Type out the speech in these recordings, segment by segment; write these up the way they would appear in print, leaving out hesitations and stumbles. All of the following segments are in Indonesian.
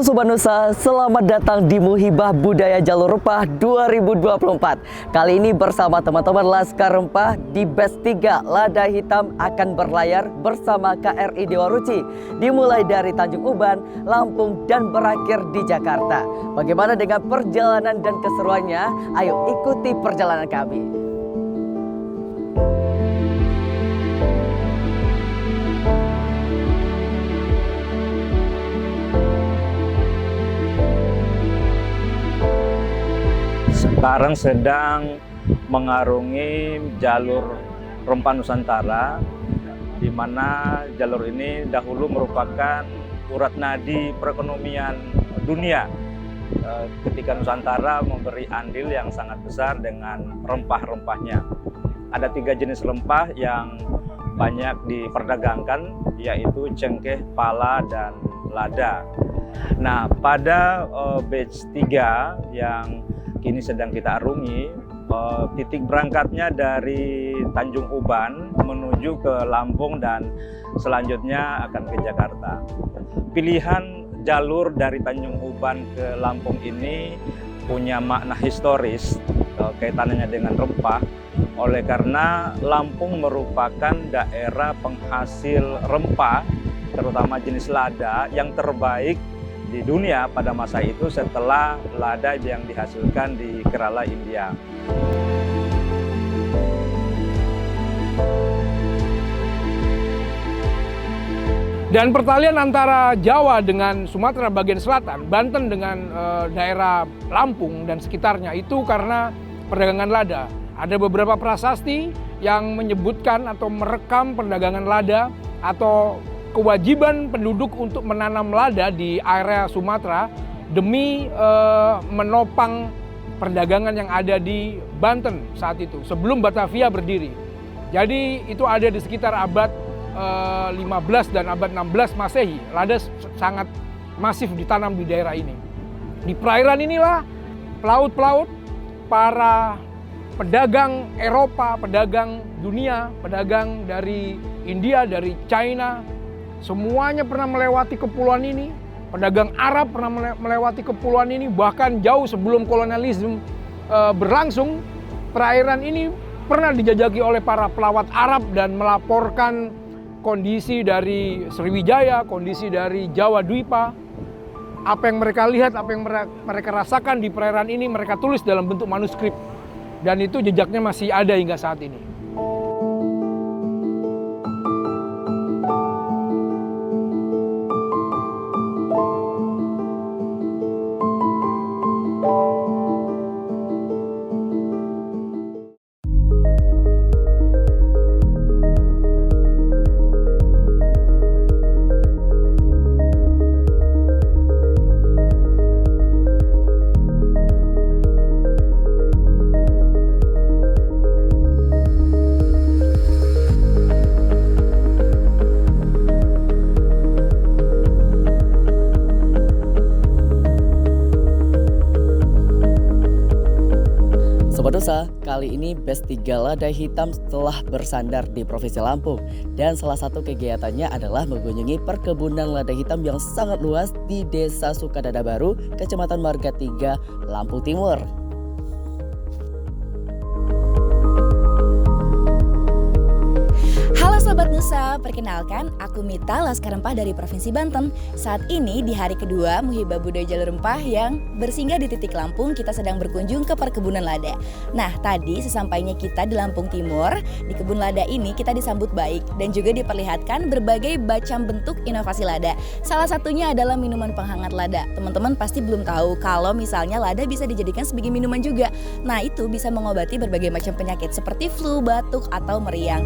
Halo Sobat Nusa, selamat datang di Muhibah Budaya Jalur Rempah 2024. Kali ini bersama teman-teman Laskar Rempah di Batch 3 Lada Hitam akan berlayar bersama KRI Dewa Ruci. Dimulai dari Tanjung Uban, Lampung dan berakhir di Jakarta. Bagaimana dengan perjalanan dan keseruannya? Ayo ikuti perjalanan kami. Sekarang sedang mengarungi jalur Rempah Nusantara, di mana jalur ini dahulu merupakan urat nadi perekonomian dunia ketika Nusantara memberi andil yang sangat besar dengan rempah-rempahnya. Ada 3 jenis rempah yang banyak diperdagangkan, yaitu cengkeh, pala, dan lada. Nah, pada batch 3 yang kini sedang kita arungi, titik berangkatnya dari Tanjung Uban menuju ke Lampung dan selanjutnya akan ke Jakarta. Pilihan jalur dari Tanjung Uban ke Lampung ini punya makna historis kaitannya dengan rempah, oleh karena Lampung merupakan daerah penghasil rempah, terutama jenis lada yang terbaik di dunia pada masa itu setelah lada yang dihasilkan di Kerala, India. Dan pertalian antara Jawa dengan Sumatera bagian selatan, Banten dengan daerah Lampung dan sekitarnya itu karena perdagangan lada. Ada beberapa prasasti yang menyebutkan atau merekam perdagangan lada atau kewajiban penduduk untuk menanam lada di area Sumatera demi menopang perdagangan yang ada di Banten saat itu, sebelum Batavia berdiri. Jadi itu ada di sekitar abad 15 dan abad 16 Masehi. Lada sangat masif ditanam di daerah ini. Di perairan inilah pelaut-pelaut, para pedagang Eropa, pedagang dunia, pedagang dari India, dari China, semuanya pernah melewati kepulauan ini. Pedagang Arab pernah melewati kepulauan ini. Bahkan jauh sebelum kolonialisme berlangsung, perairan ini pernah dijajaki oleh para pelawat Arab dan melaporkan kondisi dari Sriwijaya, kondisi dari Jawa Dwipa. Apa yang mereka lihat, apa yang mereka rasakan di perairan ini, mereka tulis dalam bentuk manuskrip. Dan itu jejaknya masih ada hingga saat ini. Sobat Nusa, kali ini Batch 3 Lada Hitam telah bersandar di Provinsi Lampung. Dan salah satu kegiatannya adalah mengunjungi perkebunan lada hitam yang sangat luas di Desa Sukadada Baru, Kecamatan Marga 3, Lampung Timur. Halo Sobat Nusa, perkenalkan aku Mita, Laskar Rempah dari Provinsi Banten. Saat ini di hari kedua Muhibah Budaya Jalur Rempah yang bersinggah di titik Lampung, kita sedang berkunjung ke perkebunan lada. Nah, tadi sesampainya kita di Lampung Timur, di kebun lada ini kita disambut baik dan juga diperlihatkan berbagai macam bentuk inovasi lada. Salah satunya adalah minuman penghangat lada. Teman-teman pasti belum tahu kalau misalnya lada bisa dijadikan sebagai minuman juga. Nah, itu bisa mengobati berbagai macam penyakit seperti flu, batuk, atau meriang.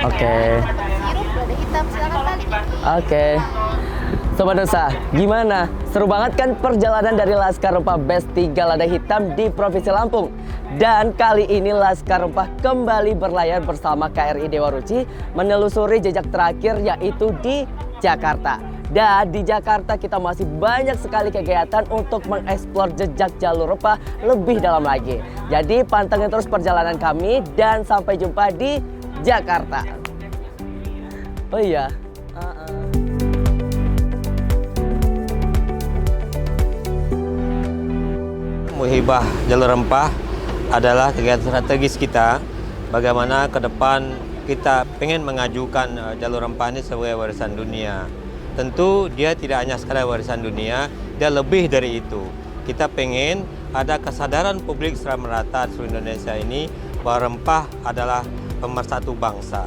Oke. Sirup, lada hitam, silakan balik. Oke. Sobat Nusa, gimana? Seru banget kan perjalanan dari Laskar Rempah Best 3 Lada Hitam di Provinsi Lampung. Dan kali ini Laskar Rempah kembali berlayar bersama KRI Dewa Ruci menelusuri jejak terakhir yaitu di Jakarta. Dan di Jakarta kita masih banyak sekali kegiatan untuk mengeksplor jejak jalur rempah lebih dalam lagi. Jadi pantengin terus perjalanan kami dan sampai jumpa di Jakarta. Oh iya. Muhibah Jalur Rempah adalah kegiatan strategis kita. Bagaimana ke depan kita pengen mengajukan jalur rempah ini sebagai warisan dunia. Tentu dia tidak hanya sekadar warisan dunia, dia lebih dari itu. Kita pengen ada kesadaran publik secara merata di seluruh Indonesia ini bahwa rempah adalah pemersatu bangsa.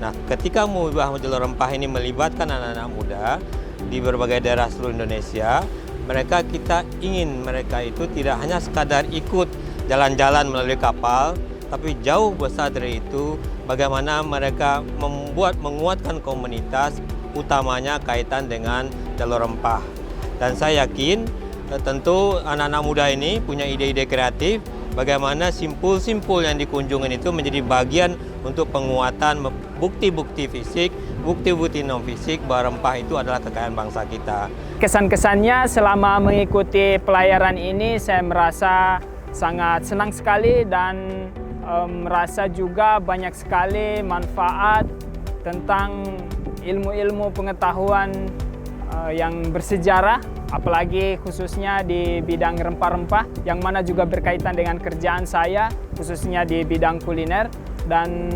Nah, ketika Muhibah Jalur Rempah ini melibatkan anak-anak muda di berbagai daerah seluruh Indonesia, kita ingin mereka itu tidak hanya sekadar ikut jalan-jalan melalui kapal, tapi jauh besar dari itu bagaimana mereka menguatkan komunitas, utamanya kaitan dengan jalur rempah. Dan saya yakin tentu anak-anak muda ini punya ide-ide kreatif bagaimana simpul-simpul yang dikunjungi itu menjadi bagian untuk penguatan bukti-bukti fisik, bukti-bukti non-fisik bahwa rempah itu adalah kekayaan bangsa kita. Kesan-kesannya selama mengikuti pelayaran ini saya merasa sangat senang sekali dan merasa juga banyak sekali manfaat tentang ilmu-ilmu pengetahuan yang bersejarah, apalagi khususnya di bidang rempah-rempah yang mana juga berkaitan dengan kerjaan saya, khususnya di bidang kuliner. Dan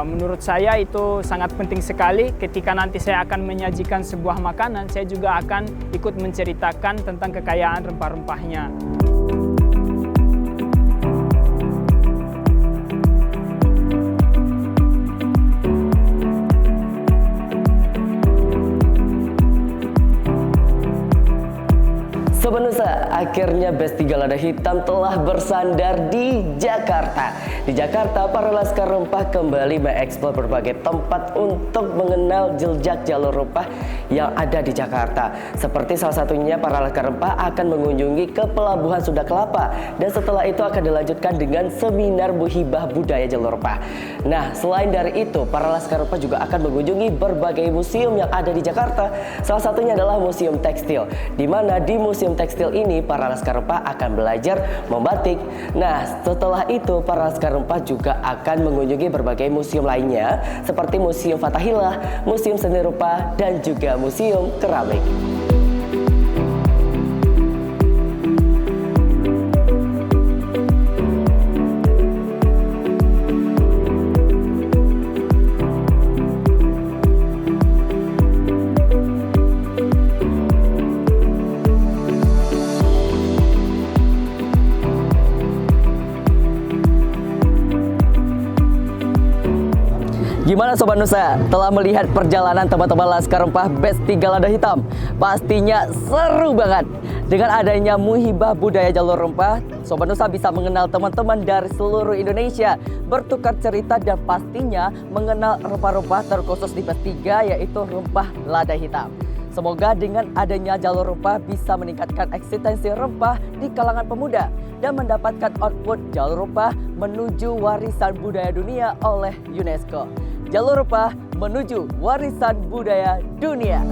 menurut saya itu sangat penting sekali ketika nanti saya akan menyajikan sebuah makanan, saya juga akan ikut menceritakan tentang kekayaan rempah-rempahnya. Sobat Nusa, akhirnya Best 3 Lada Hitam telah bersandar di Jakarta. Di Jakarta, para Laskar Rempah kembali mengeksplor berbagai tempat untuk mengenal jejak jalur rempah yang ada di Jakarta. Seperti salah satunya para Laskar Rempah akan mengunjungi ke Pelabuhan Sunda Kelapa. Dan setelah itu akan dilanjutkan dengan seminar Muhibah Budaya Jalur Rempah. Nah, selain dari itu, para Laskar Rempah juga akan mengunjungi berbagai museum yang ada di Jakarta. Salah satunya adalah Museum Tekstil, di mana di Museum Tekstil ini para Laskar Rempah akan belajar membatik. Nah, setelah itu para Laskar Rempah juga akan mengunjungi berbagai museum lainnya seperti Museum Fathahillah, Museum Seni Rupa, dan juga Museum Keramik. Gimana Sobat Nusa? Telah melihat perjalanan teman-teman Laskar Rempah Best 3 Lada Hitam? Pastinya seru banget. Dengan adanya Muhibah Budaya Jalur Rempah, Sobat Nusa bisa mengenal teman-teman dari seluruh Indonesia, bertukar cerita dan pastinya mengenal rempah-rempah terkhusus di Best 3 yaitu rempah lada hitam. Semoga dengan adanya jalur rempah bisa meningkatkan eksistensi rempah di kalangan pemuda dan mendapatkan output jalur rempah menuju warisan budaya dunia oleh UNESCO. Jalur rempah menuju warisan budaya dunia.